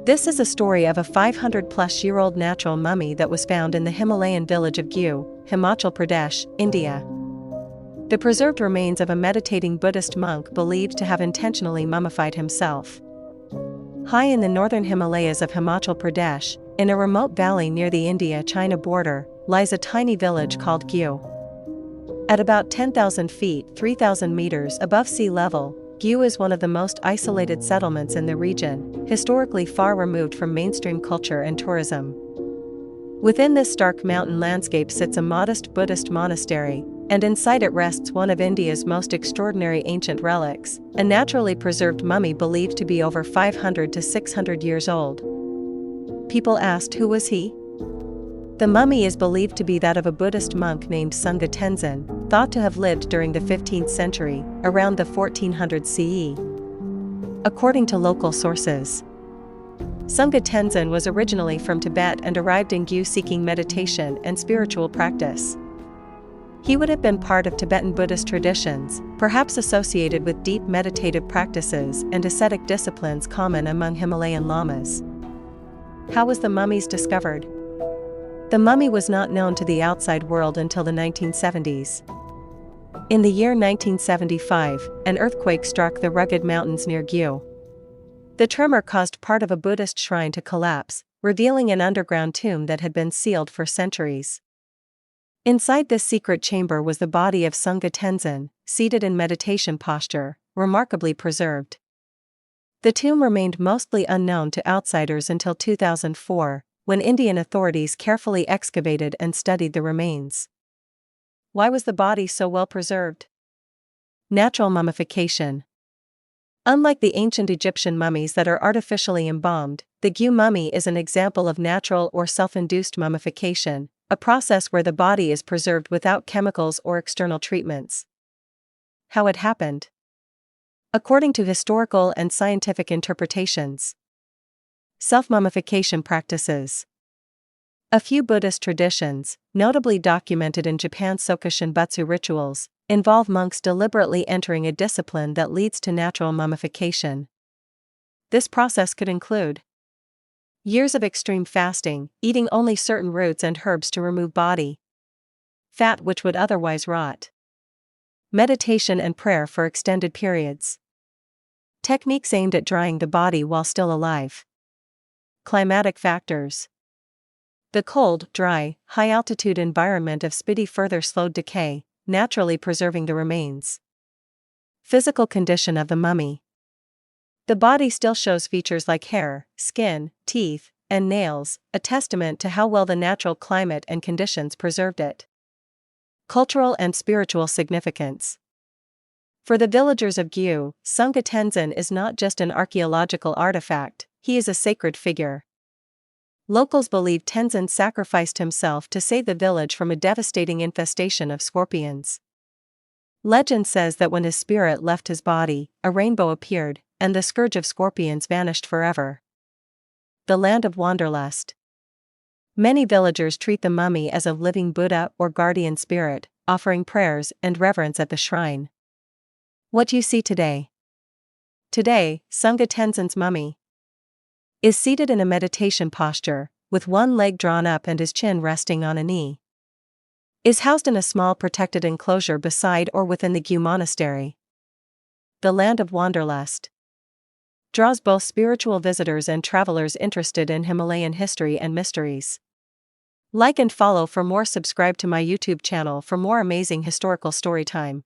This is a story of a 500-plus-year-old natural mummy that was found in the Himalayan village of Gyu, Himachal Pradesh, India. The preserved remains of a meditating Buddhist monk believed to have intentionally mummified himself. High in the northern Himalayas of Himachal Pradesh, in a remote valley near the India-China border, lies a tiny village called Gyu. At about 10,000 feet (3,000 meters) above sea level, Gyu is one of the most isolated settlements in the region, historically far removed from mainstream culture and tourism. Within this stark mountain landscape sits a modest Buddhist monastery, and inside it rests one of India's most extraordinary ancient relics, a naturally preserved mummy believed to be over 500 to 600 years old. People asked, who was he? The mummy is believed to be that of a Buddhist monk named Sangha Tenzin, thought to have lived during the 15th century, around the 1400 CE. According to local sources, Sangha Tenzin was originally from Tibet and arrived in Gyu seeking meditation and spiritual practice. He would have been part of Tibetan Buddhist traditions, perhaps associated with deep meditative practices and ascetic disciplines common among Himalayan lamas. How was the mummy discovered? The mummy was not known to the outside world until the 1970s. In the year 1975, an earthquake struck the rugged mountains near Gyu. The tremor caused part of a Buddhist shrine to collapse, revealing an underground tomb that had been sealed for centuries. Inside this secret chamber was the body of Sangha Tenzin, seated in meditation posture, remarkably preserved. The tomb remained mostly unknown to outsiders until 2004, when Indian authorities carefully excavated and studied the remains. Why was the body so well preserved? Natural mummification. Unlike the ancient Egyptian mummies that are artificially embalmed, the Gyu mummy is an example of natural or self-induced mummification, a process where the body is preserved without chemicals or external treatments. How it happened? According to historical and scientific interpretations. Self-mummification practices. A few Buddhist traditions, notably documented in Japan's Sokushin Butsu rituals, involve monks deliberately entering a discipline that leads to natural mummification. This process could include years of extreme fasting, eating only certain roots and herbs to remove body fat which would otherwise rot, meditation and prayer for extended periods, techniques aimed at drying the body while still alive. Climatic factors. The cold, dry, high-altitude environment of Spiti further slowed decay, naturally preserving the remains. Physical condition of the mummy. The body still shows features like hair, skin, teeth, and nails, a testament to how well the natural climate and conditions preserved it. Cultural and spiritual significance. For the villagers of Gyu, Sangha Tenzin is not just an archaeological artifact, he is a sacred figure. Locals believe Tenzin sacrificed himself to save the village from a devastating infestation of scorpions. Legend says that when his spirit left his body, a rainbow appeared, and the scourge of scorpions vanished forever. The land of wanderlust. Many villagers treat the mummy as a living Buddha or guardian spirit, offering prayers and reverence at the shrine. What you see today. Today, Sangha Tenzin's mummy is seated in a meditation posture, with one leg drawn up and his chin resting on a knee. Is housed in a small protected enclosure beside or within the Gyu monastery. The land of wanderlust draws both spiritual visitors and travelers interested in Himalayan history and mysteries. Like and follow for more. Subscribe to my YouTube channel for more amazing historical story time.